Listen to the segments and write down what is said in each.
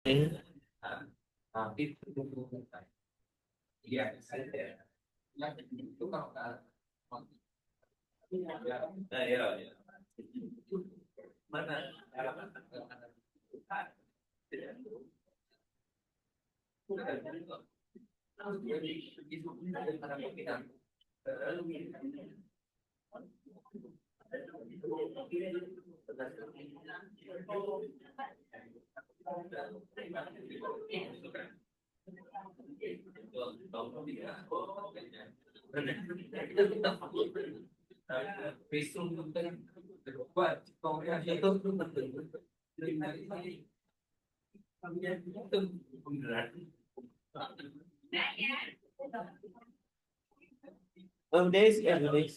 Ya. Des, ya, Des.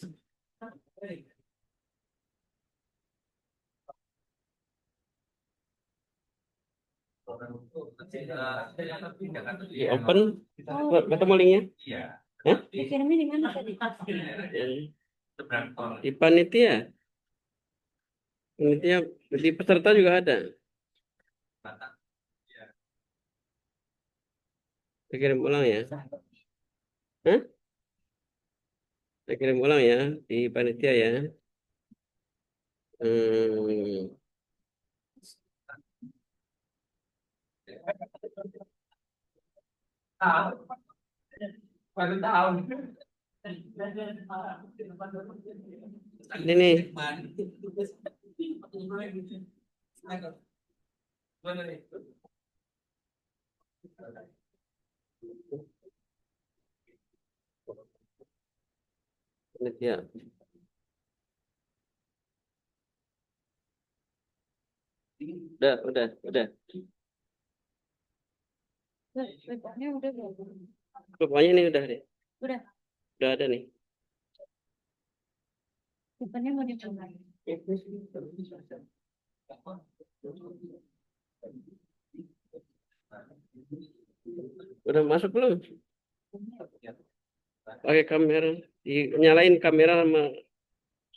Open, ketemu linknya? Hah? Dikirimnya di mana tadi? Di panitia. Panitia di peserta juga ada. Saya kirim ulang ya. Hah? Saya kirim ulang ya di panitia ya. Hmm. Ini nih. Panitia. Udah. Webnya udah belum? Pokoknya ini udah deh. Udah. Udah ada nih. Webnya mau dicoba. Udah masuk belum? Pakai kamera, nyalain kamera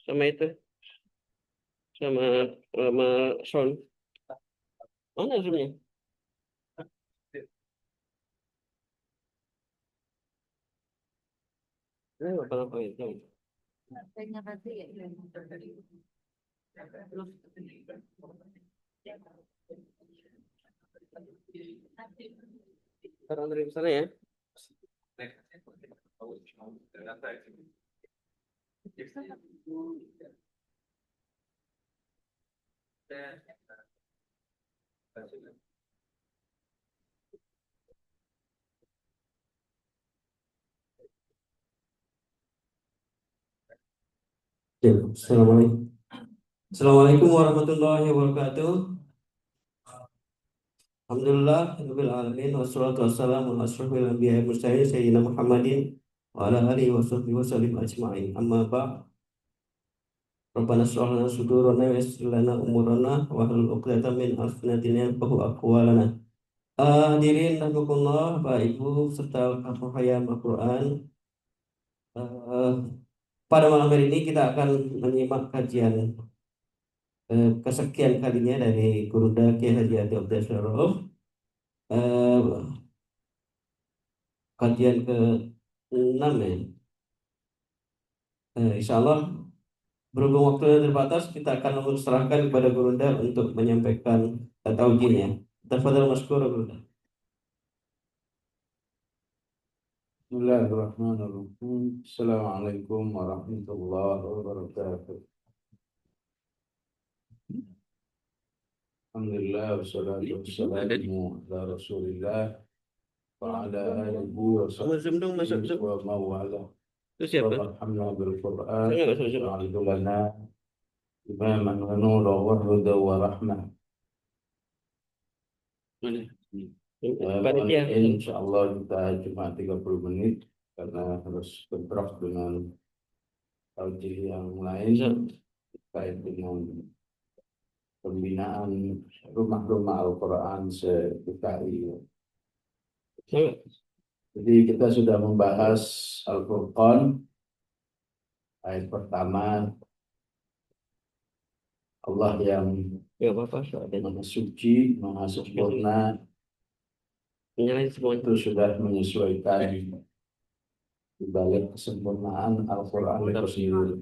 sama itu, sama sama sound. Mana zoomnya? Apa itu? Webnya nanti ya. Sekarang dari sana ya. Ya, Assalamualaikum. Assalamualaikum warahmatullahi wabarakatuh. Alhamdulillah, rabbil alamin, wassalatu wassalamu ala asyrofil anbiya'i wal mursalin sayyidina Muhammadin wa ala alihi wa sahbihi wa sallim ajma'in. Amma ba'd. Rabbana shrah lana sudurana wa yassir lana umurana wa hlul 'uqdatam min alsinatina yafqahu aqwalana. Hadirin rahimakumullah, Bapak Ibu serta hafal Al-Quran. Eh, pada malam hari ini kita akan menyimak kajian kesekian kalinya dari Gurunda Kiai Haji Ati Abdul Syarif. Kajian ke-6 ya. Insya Allah berhubung waktunya terbatas, kita akan serahkan kepada Gurunda untuk menyampaikan taujinya. Tafadhal masykur Gurunda. Bismillahirrahmanirrahim. Assalamualaikum warahmatullahi wabarakatuh. Alhamdulillah wassalatu wassalamu ala Rasulillah wa ala alihi wa sahbihi wa mawala. Itu siapa? Alhamdulillah bil Qur'an Saya nggak usah. wa'alidu lana imaman wa nura wa huda wa rahmah. Panitia. Insyaallah kita cuma 30 menit karena harus bentrok dengan taujih yang lain terkait dengan pembinaan rumah-rumah Al-Quran se-DKI. Jadi kita sudah membahas Al-Furqan ayat pertama, Allah yang Ya, Bapak, maha suci, maha sempurna, Menyalahi semuanya. itu sudah menyesuaikan di balik kesempurnaan Al-Quran itu sendiri.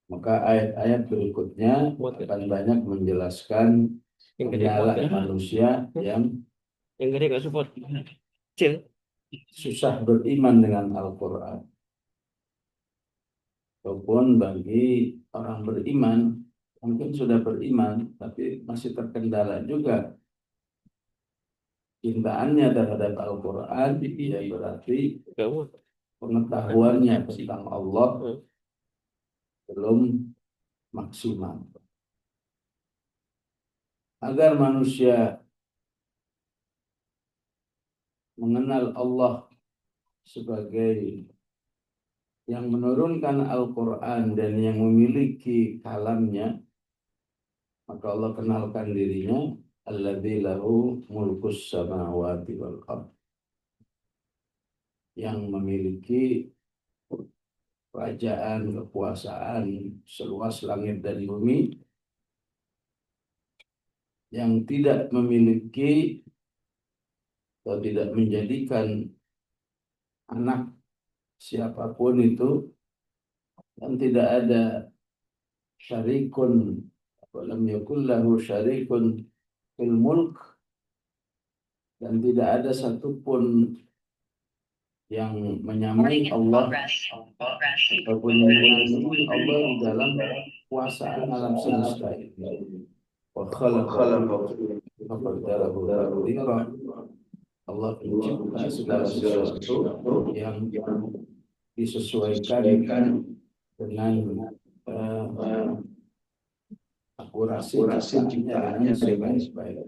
Maka ayat-ayat berikutnya akan banyak menjelaskan Yang gede kendala kuat ya. manusia yang Yang gede nggak support. Kecil. susah beriman dengan Al-Quran. Ataupun bagi orang beriman, mungkin sudah beriman, tapi masih terkendala juga cintaannya terhadap Al-Quran, ya berarti Nggak muat. pengetahuannya tentang Allah Hmm. belum maksimal. Agar manusia mengenal Allah sebagai yang menurunkan Al-Quran dan yang memiliki kalamnya, maka Allah kenalkan dirinya, alladzi lahu mulkus samawati wal ardh, yang memiliki kerajaan, kekuasaan seluas langit dan bumi, yang tidak memiliki atau tidak menjadikan anak siapapun itu, dan tidak ada syarikun, walam yakul lahu syarikun fil mulk, dan tidak ada satupun yang menyamai Allah ataupun yang menandingi Allah di dalam kuasaan alam semesta ini. Wa khalaqahu faqadarahu taqdira. Allah mencipta segala sesuatu yang disesuaikan dengan akurasi ciptaannya sebaik-baik.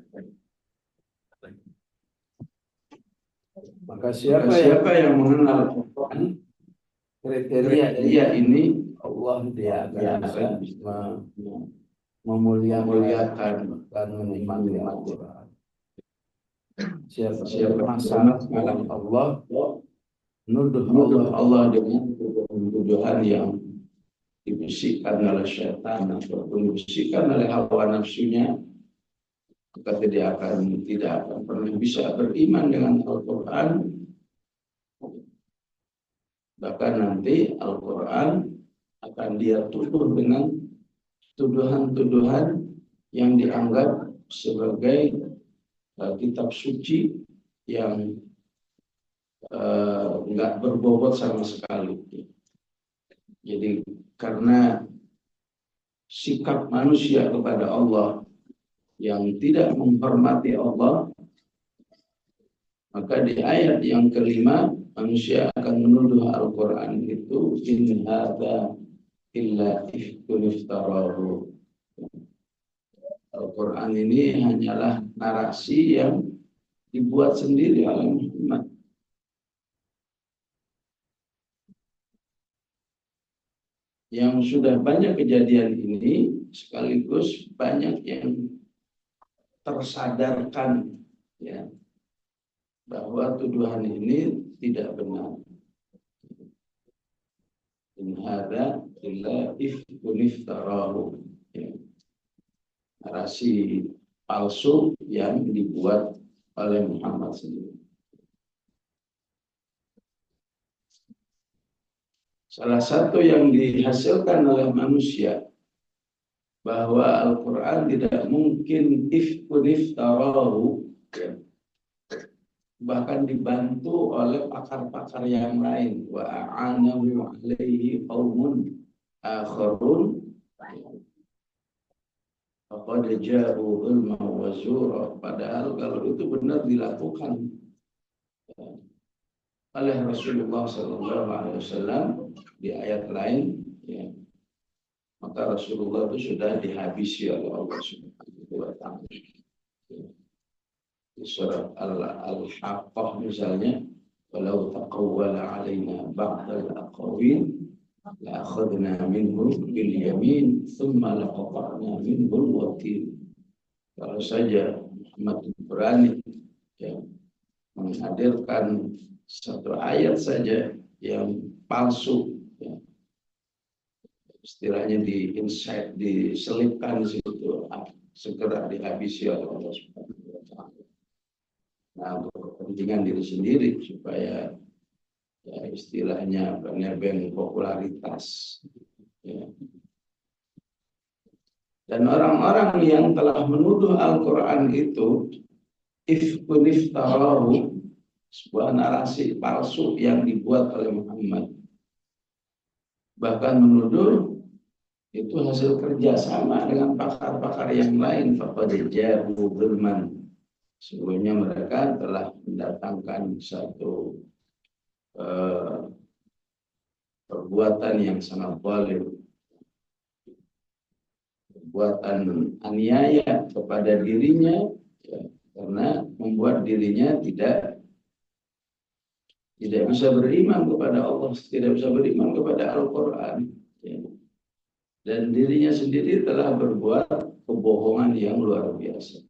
Maka siapa yang mengenal Al-Quran, kriteria dia ini, Allah dia akan memuliakan dan menikmati Al-Quran. Siapa masalah alam Allah, nuduh Allah dengan tuduhan yang dibisikkan oleh syaitan ataupun dibisikkan oleh hawa nafsunya, maka tidak akan pernah bisa beriman dengan Al-Quran. Bahkan nanti Al-Quran akan dia tuduh dengan tuduhan-tuduhan yang dianggap sebagai kitab suci yang enggak berbobot sama sekali. Jadi karena sikap manusia kepada Allah yang tidak menghormati Allah, maka di ayat yang kelima manusia akan menuduh Al-Quran itu in hadza illa ifkun iftarahu. Al-Quran ini hanyalah narasi yang dibuat sendiri oleh Muhammad. Yang sudah banyak kejadian ini, sekaligus banyak yang tersadarkan ya bahwa tuduhan ini tidak benar. In hadza illa ifkun iftarahu. Narasi palsu yang dibuat oleh Muhammad sendiri. Salah satu yang dihasilkan oleh manusia bahwa Al-Quran tidak mungkin ifkun iftarahu, bahkan dibantu oleh pakar-pakar yang lain, wa a'anahu alaihi qaumun akharun faqad ja'u ilma wa zura. Padahal kalau itu benar dilakukan oleh Rasulullah SAW di ayat lain, ya, maka Rasulullah itu sudah dihabisi oleh Allah Subhanahu wa Ta'ala. Di surat Al-Haqqah misalnya, walau taqawwala alaina ba'dal aqawil la akhadna minhu bil yamin thumma laqata'na minhu al-watil. Kalau saja Muhammad berani ya menghadirkan satu ayat saja yang palsu, ya, istilahnya diselipkan di situ, segera dihabisi oleh Allah Subhanahu wa Ta'ala. Nah, untuk kepentingan diri sendiri supaya ya istilahnya nebeng popularitas. Ya. Dan orang-orang yang telah menuduh Al-Quran itu ifkun iftarahu, sebuah narasi palsu yang dibuat oleh Muhammad. Bahkan menuduh itu hasil kerjasama dengan pakar-pakar yang lain. Faqad ja'u dzulman. Sebelumnya mereka telah mendatangkan satu perbuatan yang sangat zalim, perbuatan aniaya kepada dirinya, ya, karena membuat dirinya tidak bisa beriman kepada Allah, tidak bisa beriman kepada Al-Quran, ya. Dan dirinya sendiri telah berbuat kebohongan yang luar biasa.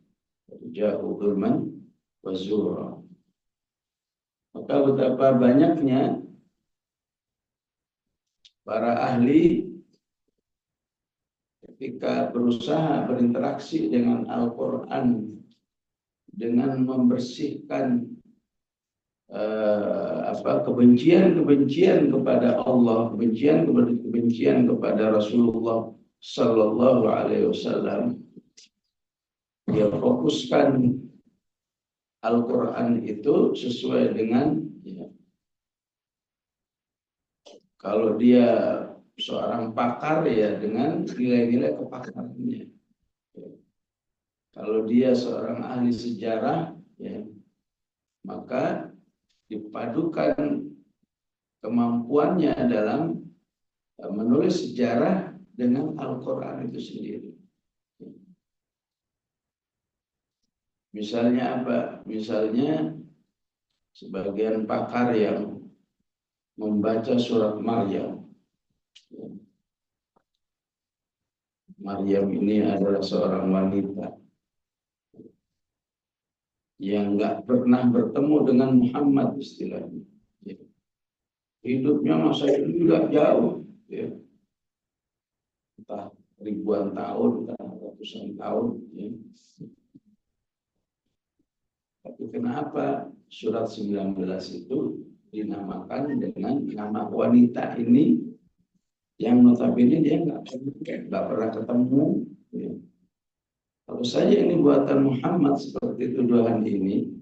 Ja'u dzulman wa zura. Maka betapa banyaknya para ahli ketika berusaha berinteraksi dengan Al-Quran dengan membersihkan kebencian kepada Allah, kebencian kepada Rasulullah Sallallahu Alaihi Wasallam, dia fokuskan Al-Quran itu sesuai dengan, ya, kalau dia seorang pakar ya dengan nilai-nilai kepakarannya. Kalau dia seorang ahli sejarah, ya, maka dipadukan kemampuannya dalam menulis sejarah dengan Al-Quran itu sendiri. Misalnya apa? Misalnya sebagian pakar yang membaca surat Maryam. Maryam ini adalah seorang wanita yang nggak pernah bertemu dengan Muhammad istilahnya. Hidupnya masa itu juga jauh, ya. Entah ribuan tahun, entah ratusan tahun. Ya. Tapi kenapa surat 19 itu dinamakan dengan nama wanita ini yang notabene dia nggak pernah ketemu. Ya. Kalau saja ini buatan Muhammad seperti tuduhan ini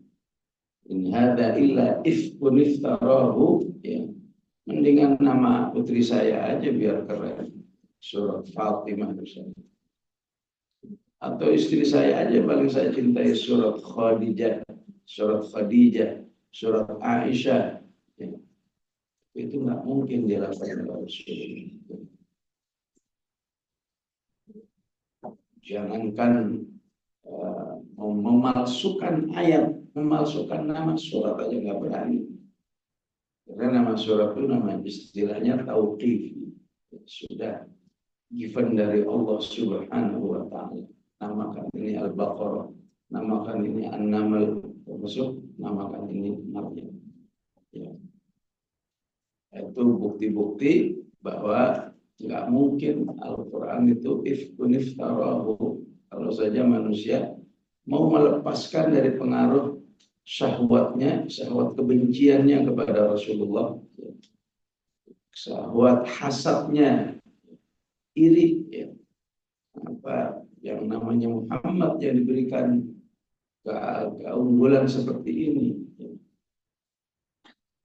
hada illa ifkun iftarahu, ya. Mendingan nama putri saya aja biar keren. Surat Fatimah misalnya. Atau istri saya aja paling saya cintai surat Khadijah, surat Aisyah. Ya. Itu nggak mungkin dilakukan oleh Rasulullah. Jangankan memalsukan ayat, memalsukan nama surat aja nggak berani. Karena nama surat itu nama istilahnya tauqif, sudah given dari Allah Subhanahu wa Ta'ala. Namakan ini Al-Baqarah, namakan ini An-Naml, namakan ini Maryam. Ya. Itu bukti-bukti bahwa nggak mungkin Al-Quran itu ifkun iftarahu. Kalau saja manusia mau melepaskan dari pengaruh syahwatnya, syahwat kebenciannya kepada Rasulullah, syahwat hasadnya, iri, ya. Apa yang namanya Muhammad yang diberikan keunggulan seperti ini.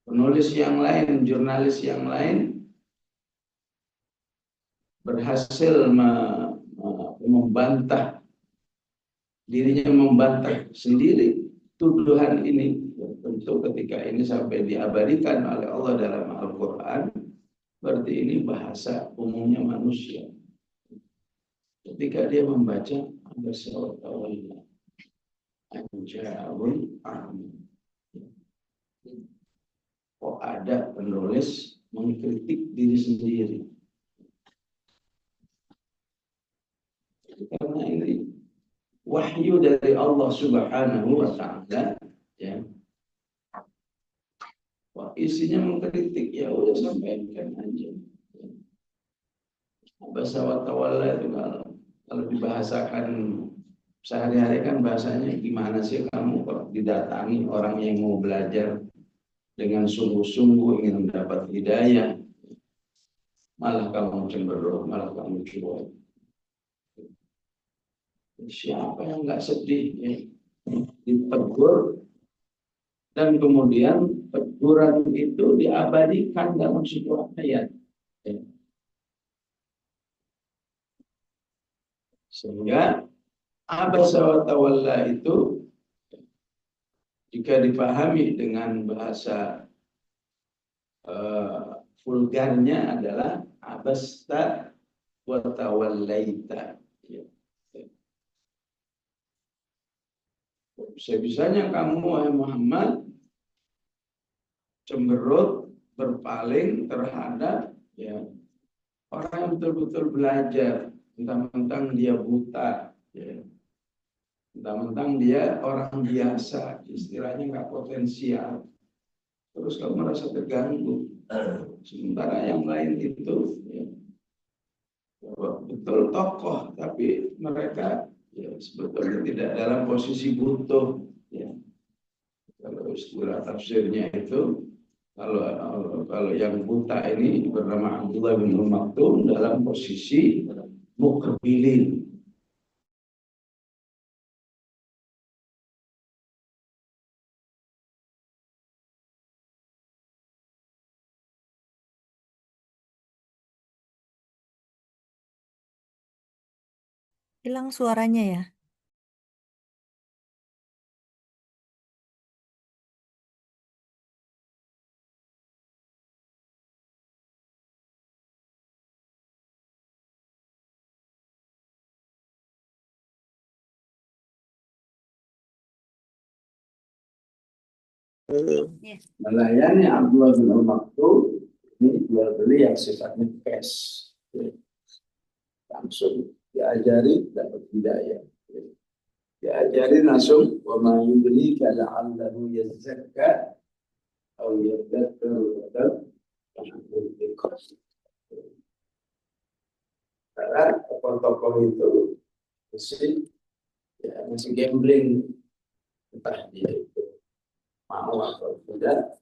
Penulis yang lain, jurnalis yang lain berhasil membantah dirinya, membantah sendiri tuduhan ini. Tentu ketika ini sampai diabadikan oleh Allah dalam Al-Quran, berarti ini bahasa umumnya manusia. Ketika dia membaca Abasawatawallah Anja'ul Amin, kok ada penulis mengkritik diri sendiri. Karena ini wahyu dari Allah Subhanahu wa Ta'ala, ya. Wah, isinya mengkritik, ya udah sampaikan aja. Bahasa watawalla itu kalau dibahasakan sehari-hari kan bahasanya gimana sih kamu kok didatangi orang yang mau belajar dengan sungguh-sungguh ingin mendapat hidayah, malah kamu cemberut, malah kamu cuek. Siapa yang nggak sedih ya? Ditegur dan kemudian teguran itu diabadikan dalam sebuah ayat. Ya. Sehingga abasa wa tawalla itu jika dipahami dengan bahasa vulgarnya adalah abasta wa tawallaita. Ya. Sebisanya kamu wahai Muhammad cemberut berpaling terhadap ya orang yang betul-betul belajar, mentang-mentang dia buta, ya. Mentang-mentang dia orang biasa, istilahnya nggak potensial, terus kamu merasa terganggu. Sementara yang lain itu ya, betul tokoh, tapi mereka ya, sebetulnya tidak dalam posisi butuh. Ya. Kalau istilah tafsirnya itu, kalau yang buta ini bernama Abdullah bin Maktum dalam posisi mukabilin. Hilang suaranya ya? Melayani Abdullah bin Maktum ini jual beli yang sifatnya cash, langsung diajari dapat hidayah, diajari langsung wa ma yudrika la'allahu yazakka atau yadzakkaru karena tokoh-tokoh itu masih gambling, entah dia itu mau atau tidak.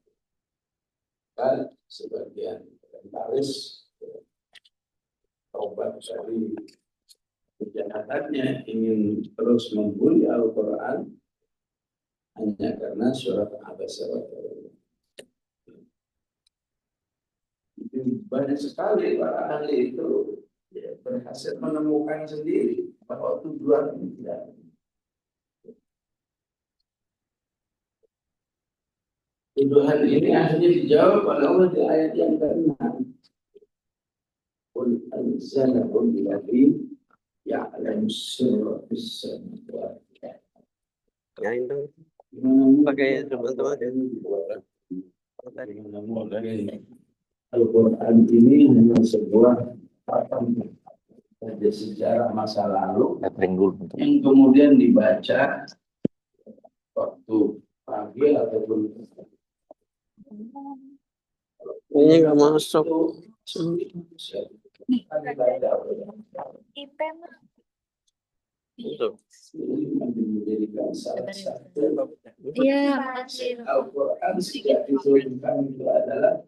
Kan sebagian komentaris taubat dari kejahatannya ingin terus membuli Al-Quran hanya karena surat Abasa wa Tawalla. Banyak sekali para ahli itu ya, berhasil menemukan sendiri bahwa tujuan ini tidak. Tuduhan ini akhirnya dijawab oleh Allah di ayat yang ke-6. Qul anzalahu alladhi ya'lamu sirra fis samawati. Ya itu pakai teman-teman. Al-Quran ini hanya sebuah saja sejarah masa lalu yang kemudian dibaca waktu pagi ataupun Ini nggak masuk. IP mah. Itu. Menjadikan salah satu Iya. Al-Quran sejak diturunkan itu adalah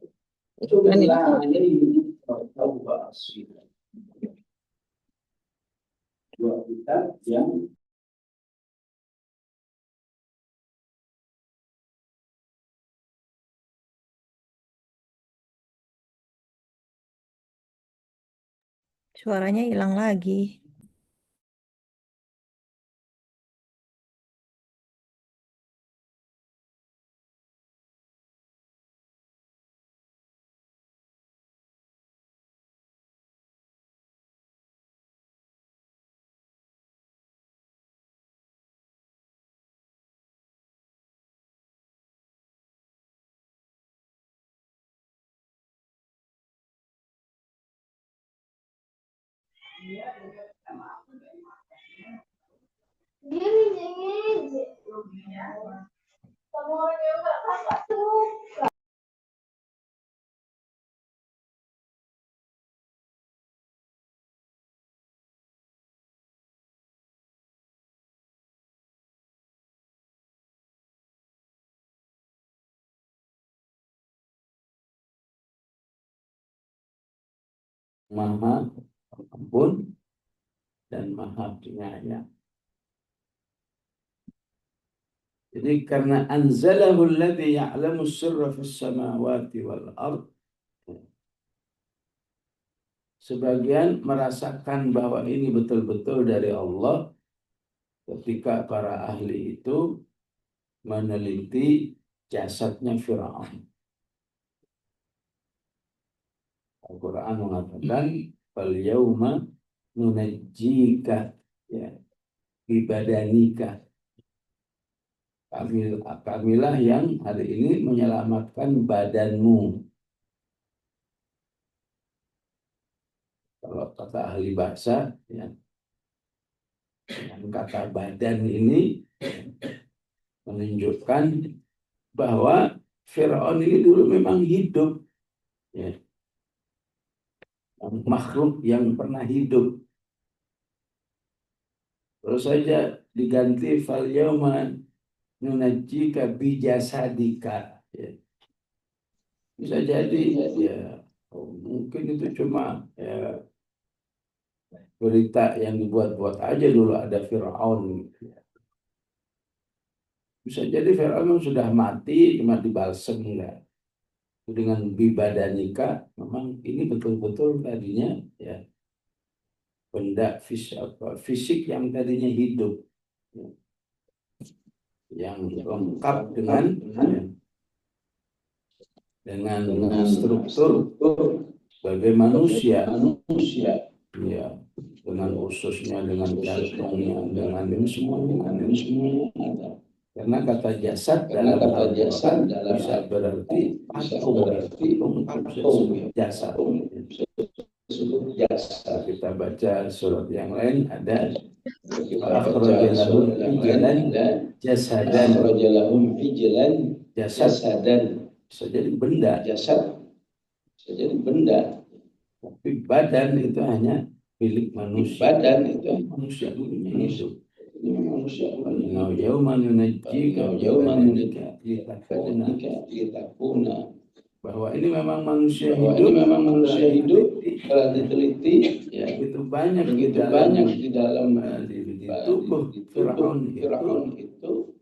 Ini. dua kitab yang Suaranya hilang lagi. Maha Ampun dan Maha Penyayang. Jadi karena anzalahu alladhi ya'lamu sirra fis samawati wal ard, sebagian merasakan bahwa ini betul-betul dari Allah ketika para ahli itu meneliti jasadnya Fir'aun. Al-Quran mengatakan fal yauma nunajjika ya bibadanika, kamilah yang hari ini menyelamatkan badanmu. Kalau kata ahli bahasa ya, dengan kata badan ini menunjukkan bahwa Firaun ini dulu memang hidup ya, makhluk yang pernah hidup. Terus saja diganti fal yauma nunajjika bijasadika ya. Bisa jadi ya mungkin itu cuma ya, berita yang dibuat-buat aja dulu ada Firaun gitu ya. Bisa jadi Firaun sudah mati cuma dibalsem enggak. Dengan bibadanika memang ini betul-betul tadinya ya benda fisik yang tadinya hidup ya, yang lengkap dengan struktur sebagai manusia ya, dengan ususnya, dengan jantungnya, dengan ini semuanya ada. Karena kata jasad dalam bisa berarti patung jasad. Kita baca surat yang lain ada akhrajalahum ijlan jasadan. Bisa jadi benda, jasad bisa jadi benda. Tapi badan itu hanya milik manusia. Badan itu manusia dulunya hidup. Bahwa ini memang manusia hidup telah diteliti ya, begitu banyak di dalam tubuh Firaun itu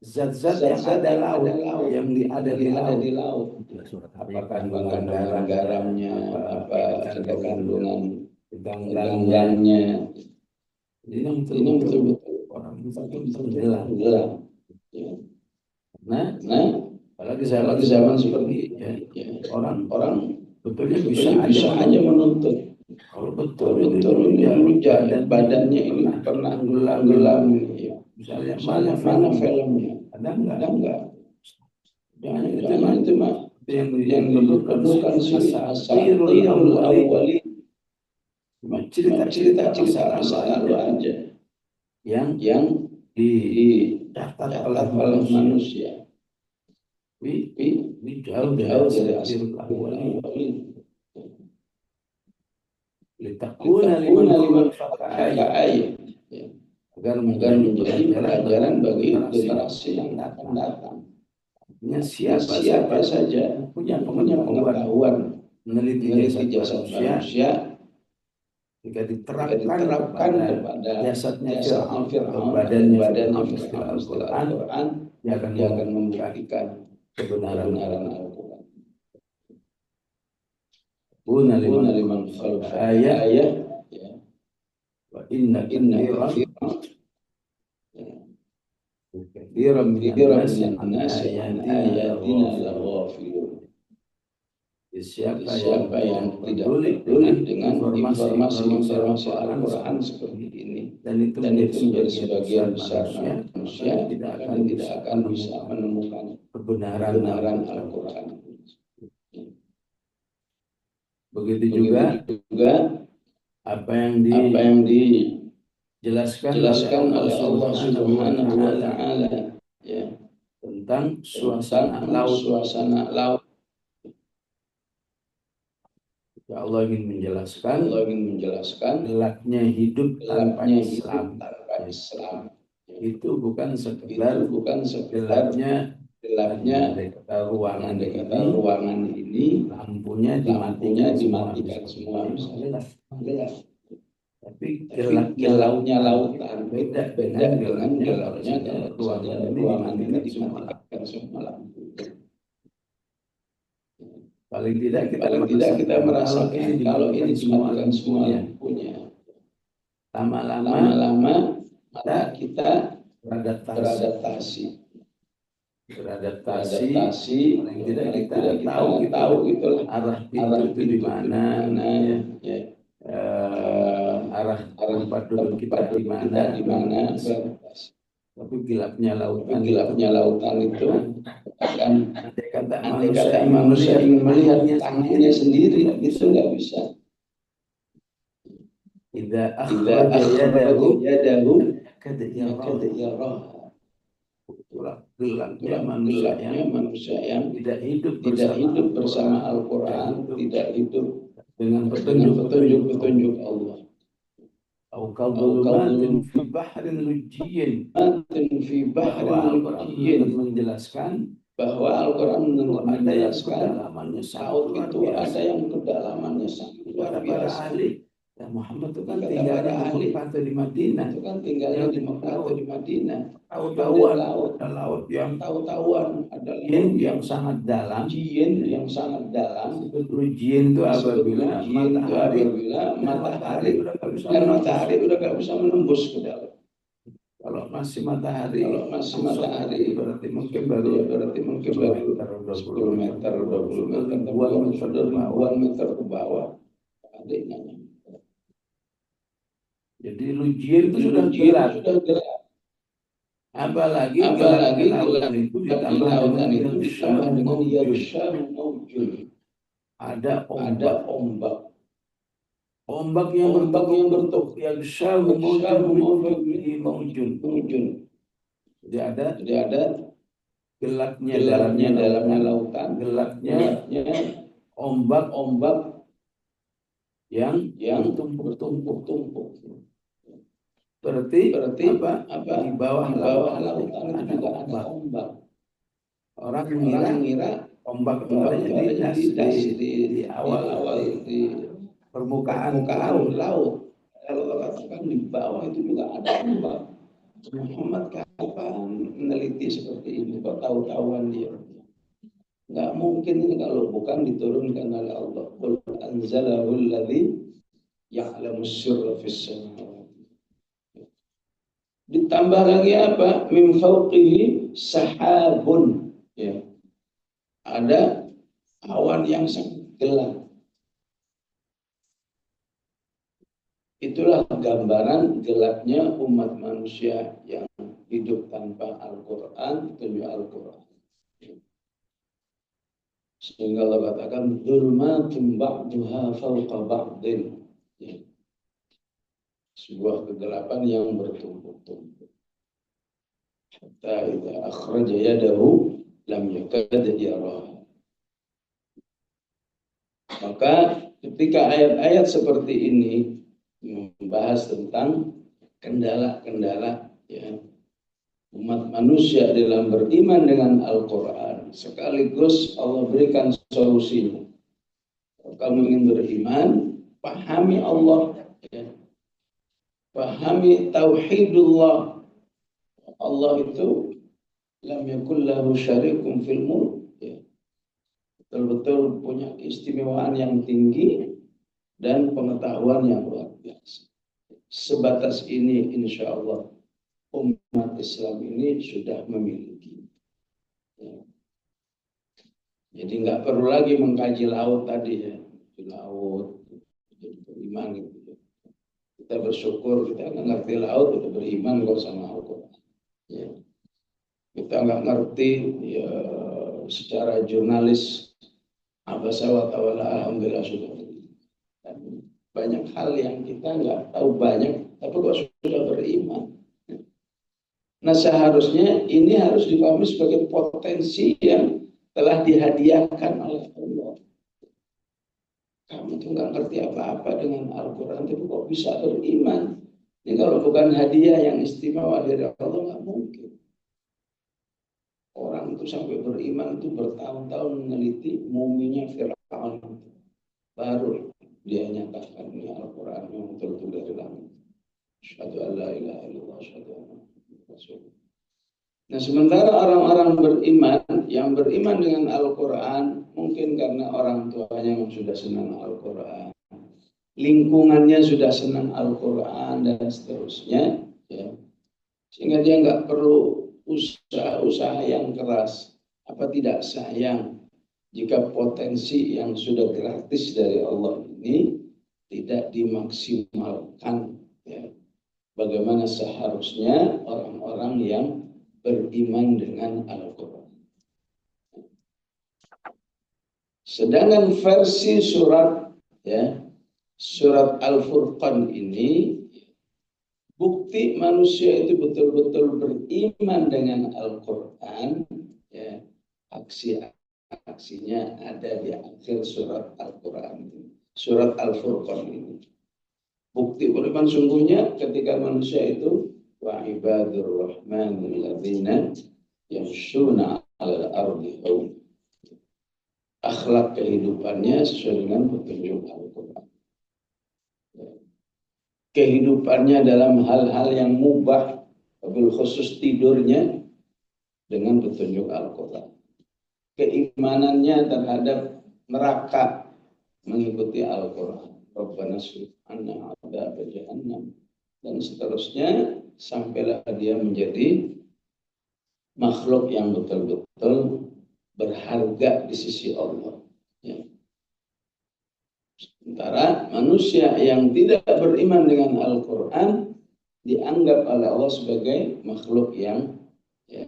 zat-zat yang ada laut yang ada di laut. Apakah kandungan garamnya, apa ada kandungan ganggannya. Ini betul-betul orang itu tenggelam. Ya. Nah, apalagi zaman seperti ya, orang betulnya bisa aja menuntut. Kalau betul ini badannya ini pernah tenggelam. Ya. Misalnya mana filmnya? Ada enggak? Jangan itu mah yang diperlukan asatirul awwali. Cerita masa lalu aja yang dicatat oleh manusia. Ini jauh dari asatirul awwali. Litakuna liman fakai agar menjadi pelajaran bagi generasi yang akan datang. Siapa saja punya pengetahuan meneliti jasad manusia, jika diterapkan kepada jasadnya Fir'aun, badannya Al-Quran, dia akan membuktikan kebenaran Al-Quran. Buna liman khalfa ayat wa inna kathiran min nasi an ayatina laghafilun. Siapa yang tidak peduli dengan informasi Al-Quran seperti ini dan itu menjadi sebagian besar manusia tidak akan bisa menemukan kebenaran Al-Quran. Begitu juga apa yang dijelaskan oleh Allah Subhanahu wa taala ya tentang suasana laut. Allah ingin menjelaskan gelapnya hidup tanpa Islam. Itu bukan sekedar gelapnya gelapnya ruangan ini lampunya dimatikan semua, gelap. Tapi gelapnya lautan beda dengan gelapnya ruangan ini dimatikan semua lampu. Paling tidak kita merasakan kalau ini dimatikan semua lampunya. Lama-lama mata kita beradaptasi. Paling tidak kita tahu itulah arah itu di mana, ya. Arah tempat duduk kita di mana. Tapi gelapnya lautan itu akan kata manusia ingin melihat tangannya sendiri, itu nggak bisa. Idza akhraja yadahu kada yarah. Gelapnya manusia yang tidak hidup bersama Al-Quran, tidak hidup dengan petunjuk Allah. Au kadhulumatin fi bahrin lujjin. Al-Quran menjelaskan bahwa Al-Quran menjelaskan laut itu ada yang kedalamannya sangat luar biasa. Ya, Muhammad itu kan tinggalnya di Mekah atau di Madinah. Ada laut yang tahu-tahuan, ada jin yang sangat dalam. Jin itu apabila matahari udah gak bisa menembus ke dalam. Kalau masih matahari berarti mungkin baru 10 meter, 20 meter, ribuan meter ke bawah. Adanya. Jadi lujien itu sudah gelap. Apalagi lautan itu ditambah dengan yarsha maujun. Ada ombak. Ombak yang berbentuk yarsha maujun. Jadi ada gelapnya dalamnya lautan, gelapnya ombak yang bertumpuk. Berarti apa? Di bawah lautan juga ada ombak. Orang mengira ombak itu adanya di awal di permukaan laut. Kalau katakan di bawah itu juga ada ombak. Muhammad kapan meneliti seperti ini? Kok tahu-tahuan dia? Nggak mungkin ini kalau bukan diturunkan oleh Allah. Qul anzalahu alladzi ya'lamu sirra fis samawati. Ditambah lagi apa? Min fawqihi sahabun. Ya. Ada awan yang sangat gelap. Itulah gambaran gelapnya umat manusia yang hidup tanpa Al-Quran, petunjuk Al-Quran. Sehingga Allah katakan dzulmatun ba'duha fawqa ba'din. Ya. Sebuah kegelapan yang bertumpuk-tumpuk. Hatta idza akhraja yadahu lam yakad yarah. Maka ketika ayat-ayat seperti ini membahas tentang kendala-kendala ya, umat manusia dalam beriman dengan Al-Quran, sekaligus Allah berikan solusinya. Kalau kamu ingin beriman, pahami Allah, ya. Pahami tauhidullah. Allah itu lam yakul lahu syarikun fil mulk, ya. Betul-betul punya keistimewaan yang tinggi dan pengetahuan yang luar biasa. Sebatas ini insya Allah umat Islam ini sudah memiliki. Ya. Jadi nggak perlu lagi mengkaji laut tadi ya, di laut beriman gitu. Kita bersyukur kita nggak ngerti laut udah beriman kok sama Al-Quran. Ya. Kita nggak ngerti ya secara jurnalis apa sawat awal alhamdulillah sudah beriman. Dan banyak hal yang kita nggak tahu banyak, tapi kok sudah beriman. Nah seharusnya ini harus dipahami sebagai potensi yang telah dihadiahkan oleh Allah. Kamu tuh nggak ngerti apa-apa dengan Al-Quran, tapi kok bisa beriman? Ini kalau bukan hadiah yang istimewa dari Allah nggak mungkin. Orang itu sampai beriman itu bertahun-tahun meneliti muminya Fir'aun. Baru dia nyatakan ini Al-Quran yang betul-betul dari langit. Asyhadu an la ilaha illallah, asyhadu anna Muhammadan Rasulullah. Nah, sementara orang-orang beriman yang beriman dengan Al-Quran mungkin karena orang tuanya yang sudah senang Al-Quran, lingkungannya sudah senang Al-Quran dan seterusnya, ya. Sehingga dia nggak perlu usaha-usaha yang keras. Apa tidak sayang jika potensi yang sudah gratis dari Allah ini tidak dimaksimalkan, ya. Bagaimana seharusnya orang-orang yang beriman dengan Al-Quran. Sedangkan versi surat, ya, surat Al-Furqan ini, bukti manusia itu betul-betul beriman dengan Al-Quran, ya, aksi-aksinya ada di akhir surat Al-Quran, surat Al-Furqan ini. Bukti beriman sungguhnya ketika manusia itu wa ibadur rahmanil ladzina yamshuna 'alal ardi hauna. Akhlak kehidupannya sesuai dengan petunjuk Al-Quran. Kehidupannya dalam hal-hal yang mubah, wabil khusus tidurnya dengan petunjuk Al-Quran. Keimanannya terhadap neraka mengikuti Al-Quran. Rabbana srif 'anna 'adzab jahannam dan seterusnya sampailah dia menjadi makhluk yang betul-betul berharga di sisi Allah. Ya. Sementara manusia yang tidak beriman dengan Al-Quran dianggap oleh Allah sebagai makhluk yang, ya,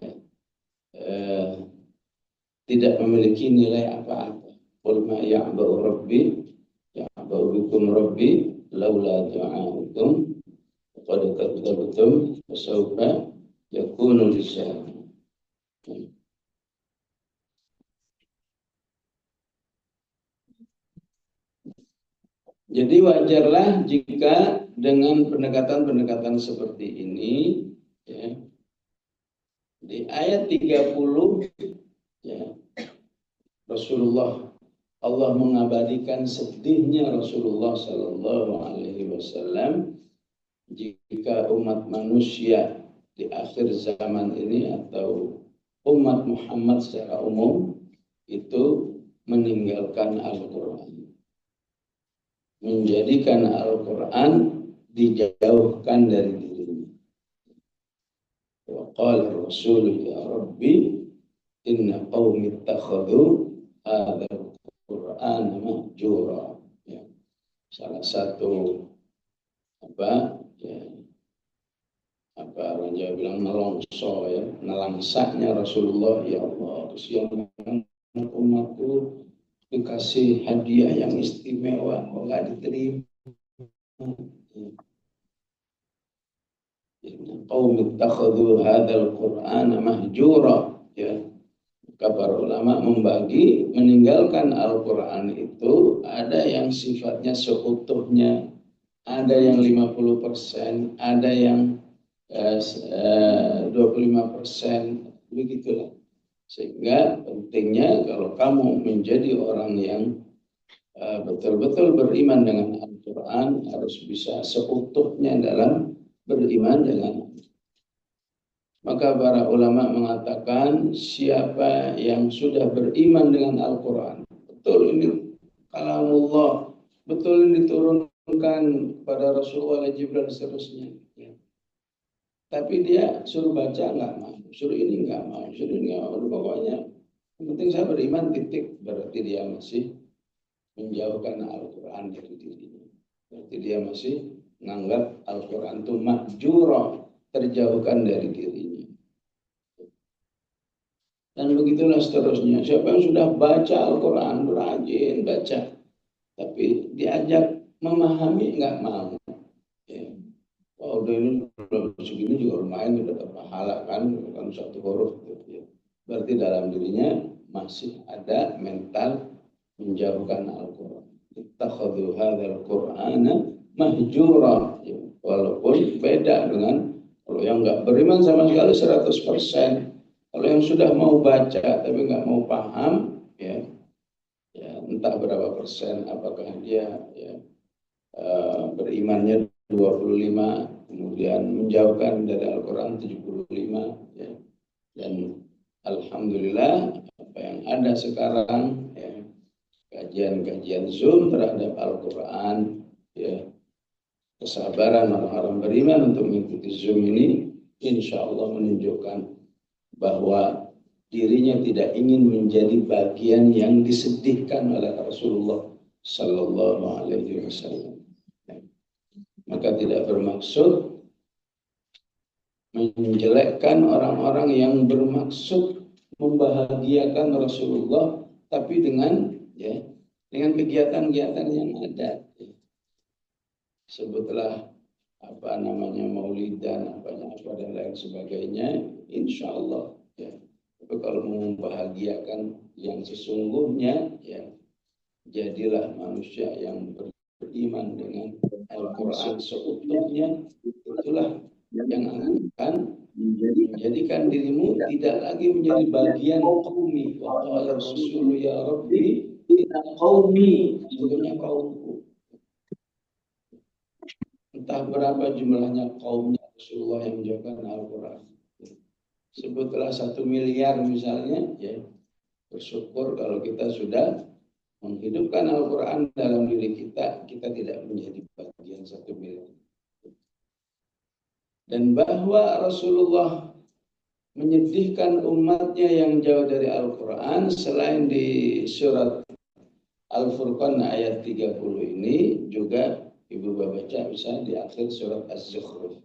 tidak memiliki nilai apa-apa. Qul ma ya'ba'u rabbi ya'ba'u bikum rabbi laula du'a'ukum qad kadzabtum fasawfa yakunu lisana. Jadi wajarlah jika dengan pendekatan-pendekatan seperti ini, ya, di ayat 30, ya, Rasulullah, Allah mengabadikan sedihnya Rasulullah Sallallahu Alaihi Wasallam jika umat manusia di akhir zaman ini atau umat Muhammad secara umum itu meninggalkan Al-Quran, menjadikan Al-Quran dijauhkan dari dirinya. Wa qala Rasul ya Rabbi inna qaumi ittakhadhu hadzal Qur'ana mahjura. Ya. Salah satu orang Jawa bilang nelongso, ya, nelangsaknya Rasulullah, ya Allah, kesian umatku dikasih hadiah yang istimewa kok nggak diterima. Qaum ittakhadhu hadzal Qur'ana mahjura, ya. Maka para ulama membagi meninggalkan Al-Quran itu ada yang sifatnya seutuhnya, ada yang 50%, ada yang 25%, begitulah. Sehingga pentingnya kalau kamu menjadi orang yang betul-betul beriman dengan Al-Quran, harus bisa seutuhnya dalam beriman dengan. Maka para ulama mengatakan siapa yang sudah beriman dengan Al-Quran, betul ini kalamullah, betul ini diturunkan kepada Rasulullah Jibril dan seterusnya, ya. Tapi dia suruh baca nggak mau, suruh ini nggak mau, suruh ini nggak mau, pokoknya yang penting saya beriman titik, berarti dia masih menjauhkan Al-Quran dari dirinya. Berarti dia masih menganggap Al-Quran itu mahjura, terjauhkan dari dirinya. Dan begitulah seterusnya. Siapa yang sudah baca Al-Quran, rajin baca, tapi diajak memahami nggak mau. Ya. Oh, udah ini belum segini juga lumayan, sudah dapat pahala kan satu huruf. Gitu, ya. Berarti dalam dirinya masih ada mental menjauhkan Al-Quran. Ittakhadhu hadzal Qur'ana mahjura. Ya. Walaupun beda dengan kalau yang nggak beriman sama sekali 100%. Kalau Kalau yang sudah mau baca tapi nggak mau paham, ya, entah berapa persen, apakah dia berimannya 25, kemudian menjauhkan dari Al-Quran 75, ya. Dan alhamdulillah apa yang ada sekarang, ya, kajian-kajian Zoom terhadap Al-Quran, ya, kesabaran orang-orang beriman untuk mengikuti Zoom ini, insya Allah menunjukkan bahwa dirinya tidak ingin menjadi bagian yang disedihkan oleh Rasulullah Sallallahu Alaihi Wasallam. Maka tidak bermaksud menjelekkan orang-orang yang bermaksud membahagiakan Rasulullah, tapi dengan kegiatan-kegiatan yang ada. Sebutlah apa namanya maulidan, apa dan lain sebagainya, insya Allah, ya. Tapi kalau membahagiakan yang sesungguhnya, ya, jadilah manusia yang beriman dengan Al-Quran seutuhnya. Itulah yang akan menjadikan dirimu tidak lagi menjadi bagian qaumi. Wa qala Rasul ya Rabbi inna qaumi, sesungguhnya kaumku. Entah berapa jumlahnya kaumnya Rasulullah yang menjauhkan Al-Quran. Sebutlah 1 miliar misalnya, ya, bersyukur kalau kita sudah menghidupkan Al-Quran dalam diri kita, kita tidak menjadi bagian 1 miliar. Dan bahwa Rasulullah menyedihkan umatnya yang jauh dari Al-Quran, selain di surat Al-Furqan ayat 30 ini, juga Ibu baca bisa di akhir surat Az-Zukhruf.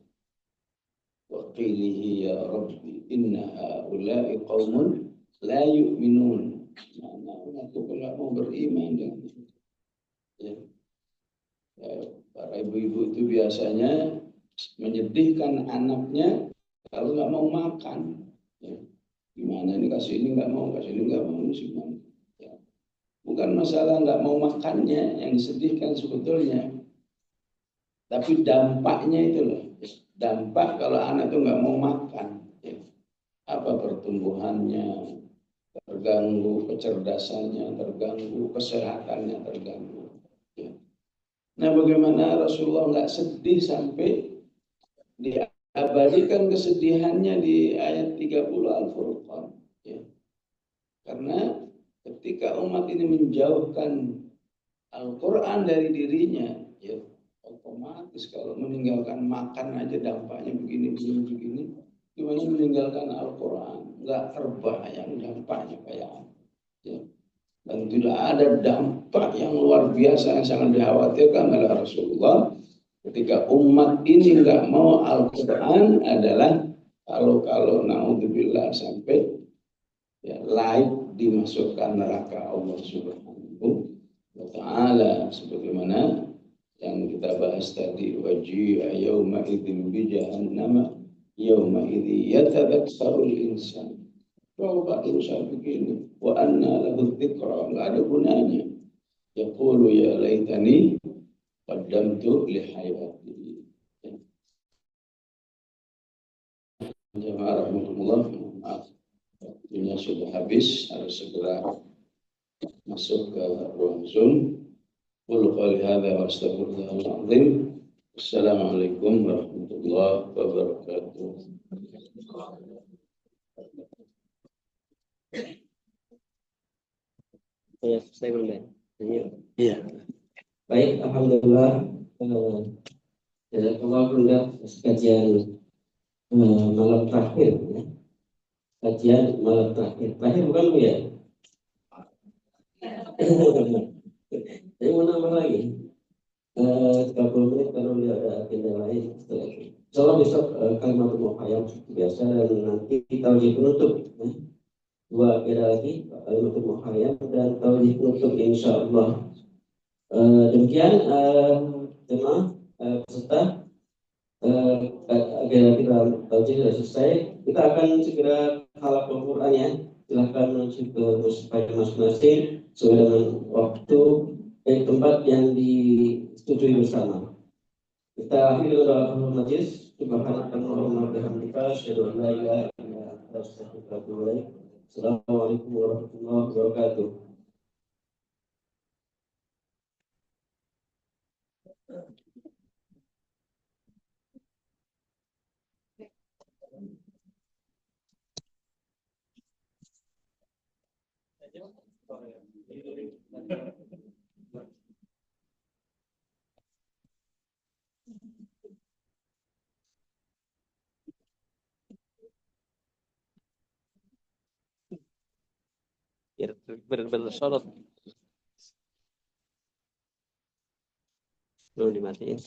Wa qilihi ya Rabbi inna haula'i qaumun la yu'minun. Aku tidak mau beriman dengan itu. Ya. Para ibu-ibu itu biasanya menyedihkan anaknya kalau nggak mau makan. Ya. Gimana ini kasih ini nggak mau, kasih ini nggak mau, ya. Bukan masalah nggak mau makannya yang disedihkan sebetulnya, tapi dampaknya itu loh. Dampak kalau anak itu nggak mau makan, ya. Apa pertumbuhannya terganggu, kecerdasannya terganggu, kesehatannya terganggu. Ya. Nah, bagaimana Rasulullah nggak sedih sampai diabadikan kesedihannya di ayat 30 Al-Furqan. Ya. Karena ketika umat ini menjauhkan Al-Quran dari dirinya, ya, otomatis kalau meninggalkan makan aja dampaknya begini. Gimana meninggalkan Al-Quran? Nggak terbayang dampaknya kayak apa. Ya. Dan tidak ada dampak yang luar biasa yang sangat dikhawatirkan oleh Rasulullah ketika umat ini nggak mau Al-Quran adalah kalau naudzubillah sampai, ya, laik dimasukkan neraka Allah Subhanahu wa Ta'ala, sebagaimana yang kita bahas tadi, waji'a yawma idzin bi jahannam yawma idzi yatadakkarul insan. Kalau Pak saya begini, wa anna lahu dzikra, enggak ada gunanya. Yaqulu ya laitani qaddamtu li hayati. Jamaah rahmatullah, maaf, waktunya sudah habis, harus segera masuk ke ruang Zoom. Qul qali hadza wa astaghfirullahal azim. Assalamualaikum warahmatullahi wabarakatuh. Ya, saya boleh. Iya. Baik, alhamdulillah. Jazakallahu kajian malam terakhir, ya. Kajian malam terakhir. Terakhir bukan Bu ya? Saya mau nambah lagi 30 menit kalau ada agenda lain. Insyaallah besok kalimat mukhayam biasa, dan nanti taujih penutup, ya. 2 agenda lagi, kalimat mukhayam dan taujih penutup insyaallah. Demikian jemaah peserta, agenda kita taujih sudah selesai. Kita akan segera halaqah Al-Qur'an, ya. Silakan menuju ke musafir masing-masing sesuai dengan waktu tempat yang disetujui bersama. Kita akhiri dengan doa majlis. Subhanakallahumma wa bihamdika asyhadu an la ilaha illa anta Assalamualaikum warahmatullahi wabarakatuh. Biar benar-benar sorot. Belum dimatiin.